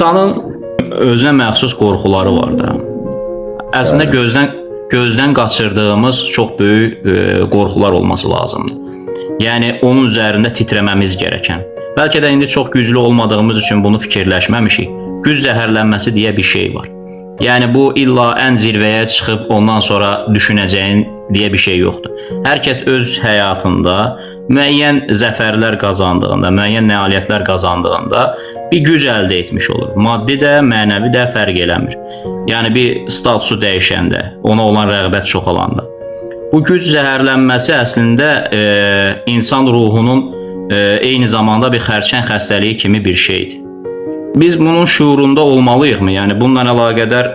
İnsanın özünə məxsus qorxuları var da. Əslində gözdən qaçırdığımız çox böyük qorxular olması lazımdır. Yəni onun üzərində titrəməmiz gərəkən. Bəlkə də indi çox güclü olmadığımız üçün bunu fikirləşməmişik. Güc zəhərlənməsi deyə bir şey var. Yəni bu illa ən zirvəyə çıxıb ondan sonra düşünəcəyin deyə bir şey yoxdur. Hər kəs öz həyatında müəyyən zəfərlər qazandığında, müəyyən nailiyyətlər qazandığında bir güc əldə etmiş olur. Maddi də, mənəvi də fərq eləmir. Yəni bir statusu dəyişəndə, ona olan rəğbət çoxalanda. Bu güc zəhərlənməsi əslində insan ruhunun eyni zamanda bir xərçəng xəstəliyi kimi bir şeydir. Biz bunun şuurunda olmalıyıqmı? Yəni bununla əlaqədar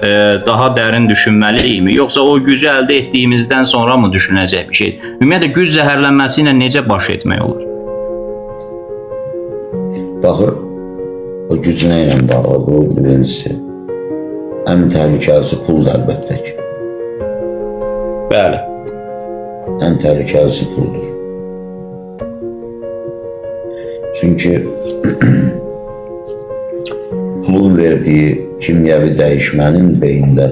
daha dərin düşünməliyikmi? Yoxsa o gücü əldə etdiyimizdən sonra mı düşünəcək bir şeydir? Ümumiyyətlə güc zəhərlənməsi ilə necə baş etmək olur? Baxır, o gücünə ilə bağlıdır, birincisi. Ən təhlükəlisi puldur əlbəttə ki. Bəli. Ən təhlükəlisi puldur. Çünki pulun verdiyi kimyəvi dəyişmənin beyində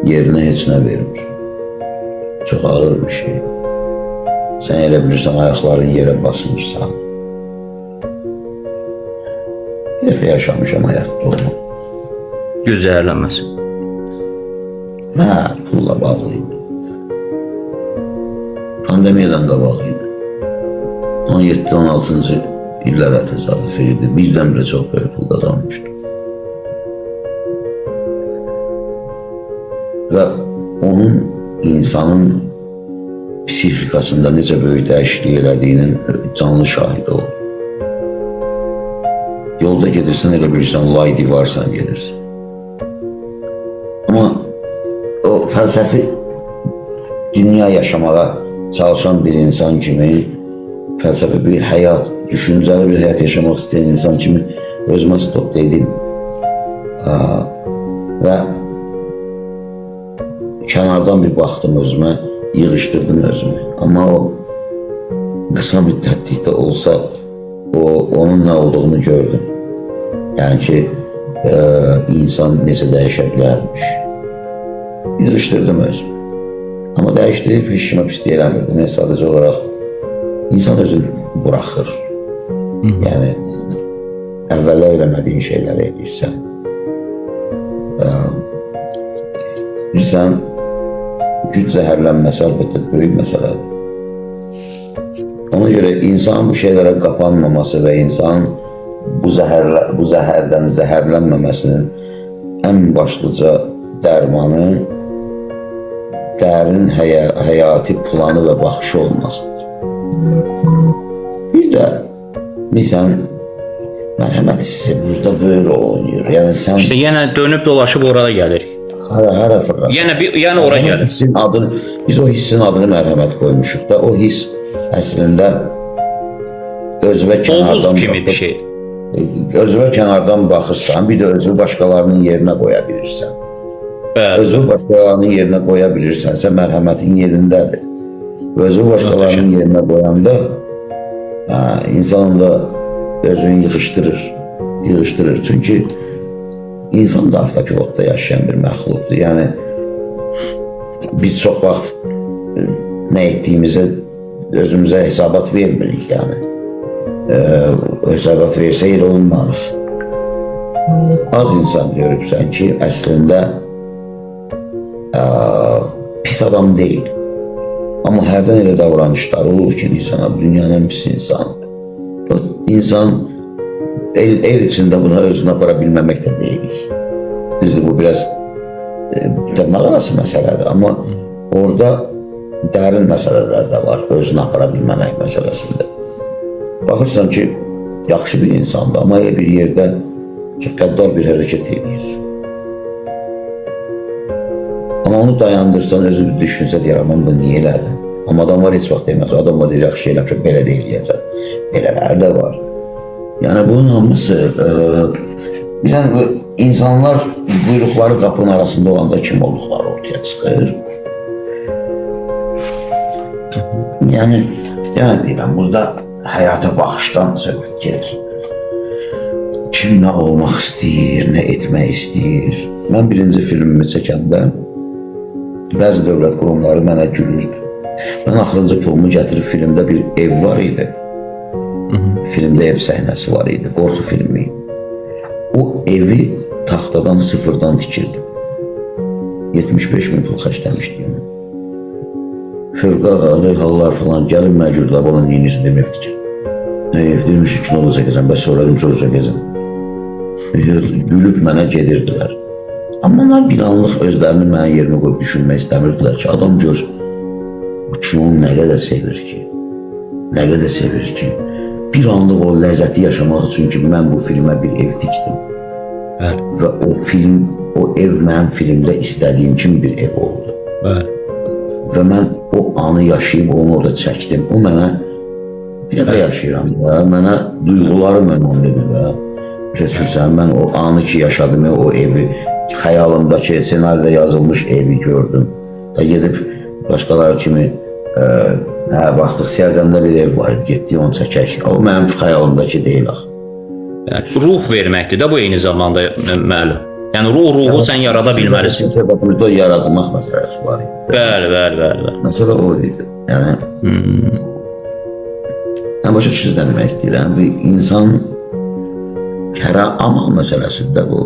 yerinə heç nə vermir. Çox ağır bir şey. Sən elə bilirsən, ayaqların yerə basmışsan. Bir dəfə yaşamışam həyatda onu. Güc zəhərlənməsi. Pulla bağlıydı. Pandemiyadan qabaq idi. 17-16-cı illərə təsadüf edirdi. Birdən-birə çox böyük pul qazanmışdı. Və onun insanın psixikasında necə böyük dəyişiklik elədiyinin canlı şahidi oldu. Yolda gedirsən, elə bilirsən, lay divarsan gedirsən. Amma o fəlsəfi dünya yaşamağa çalışan bir insan kimi, fəlsəfi bir həyat, düşüncəli bir həyat yaşamaq istəyən insan kimi özümə stop dedim. Və kənardan bir baxdım özümə, yığışdırdım özümü. Amma o qısa müddətlikdə olsa, onun nə olduğunu gördüm. Yəni ki, insan necə dəyişə bilərmiş. Yığışdırdım özümü. Amma dəyişdirib heç kimə pis eləmirdim. Sadəcə olaraq İnsan özünü buraxır. Yəni, əvvəllər eləmədiyin şeyləri edirsən. Bilirsən, güc zəhərlənməsi əlbəttə böyük məsələdir. Ona görə insanın bu şeylərə qapanmaması və insanın bu zəhərdən zəhərlənməməsinin ən başlıca dərmanı dərin həyati planı və baxışı olmasıdır. Bir də bilsən, mərhəmət hissi burada böyük rol oynayır. Yəni sən İşte yenə dönüb dolaşıb oraya gəlir. Hara fırlasın. Yəni oraya gəlir. Biz o hissin adını mərhəmət qoymuşuq da, o hiss əslində özünə kənardan kimi bir şey. Özünə kənardan baxırsan, bir də özünü başqalarının yerinə qoya bilirsən. Özünü başqalarının yerinə qoya bilirsənsə, mərhəmətin yerindədir. Özünü başqalarının yerinə qoyanda insan da özünü yığışdırır. Çünki insan da avtopilotda yaşayan bir məxluqdur. Yəni, biz çox vaxt nə etdiyimizə özümüzə hesabat vermirik. Yəni, hesabat versə elə olmarıq. Az insan görübsən ki, əslində pis adam deyil. Amma hərdən elə davranışları olur ki, insana, dünyanın ən pis insandır. İnsan el içində buna özünü apara bilməmək də deyilik. Düzdür, bu biraz dırnaq arası məsələdir, amma orada dərin məsələlər də var, özünü apara bilməmək məsələsində. Baxırsan ki, yaxşı bir insandır, amma bir yerdə çox qəddar bir hərəkət edir. Amma onu dayandırsan, özü bir düşünsə deyər, mən bunu niyə elədim? Amma adam var, heç vaxt deməz. Adam var, deyir, yaxşı eləmişəm, belə də eləyəcəm. Belələr də var. Yəni, bunun hamısı, insanlar quyruqları qapının arasında olanda kim olduqları ortaya çıxır. Yəni deyirəm, burada həyata baxışdan söhbət gelir. kim nə olmaq istəyir, nə etmək istəyir. Mən birinci filmimi çəkəndə bəzi dövlət qurumları mənə gülürdü. Mən axırıncı pulumu gətirib filmdə bir ev var idi. Filmdə ev səhnəsi var idi, qorxu filmi. O evi taxtadan sıfırdan tikirdim. 75 min pul xərcləmişdim. Fövqəladə hallar falan gəlib məcburlar onun neyinizin demək tikir. Nə ev demiş, kinoda çəkəcəm, bəs sonra soru çəkəcəm. Gülüb mənə gedirdilər. Amma onlar bir anlıq özlərini mənim yerimə qoyub düşünmək istəmirdilər ki, adam gör, bu kinonu nə qədər sevir ki, nə qədər sevir ki, bir anlıq o ləzzəti yaşamaq üçün ki, mən bu filmə bir ev tikdim. Bəli. Və o ev mənim filmdə istədiyim kimi bir ev oldu. Bəli. Və mən o anı yaşayıb, onu orada çəkdim. O mənə bir dəfə yaşayıram da, mənə duyğularım önəmlidir da. Düşürsən, mən o anı ki yaşadım, o evi, xəyalımdakı senaryoda yazılmış evi gördüm. Da gedib başqaları kimi, baxdıq, Siyazəndə bir ev var idi, getdik onu çəkək. O mənim xəyalımdakı deyil axı. Ruh verməkdir də bu eyni zamanda müəllim. Yəni ruhu sən yarada bilməlisən. Söhbətimizdə o yaradılmaq məsələsi var idi. Bəli. Məsələ o idi. Yəni, mən başa düşürsünüz nə demək istəyirəm. Bir insan kərə amal məsələsidir bu.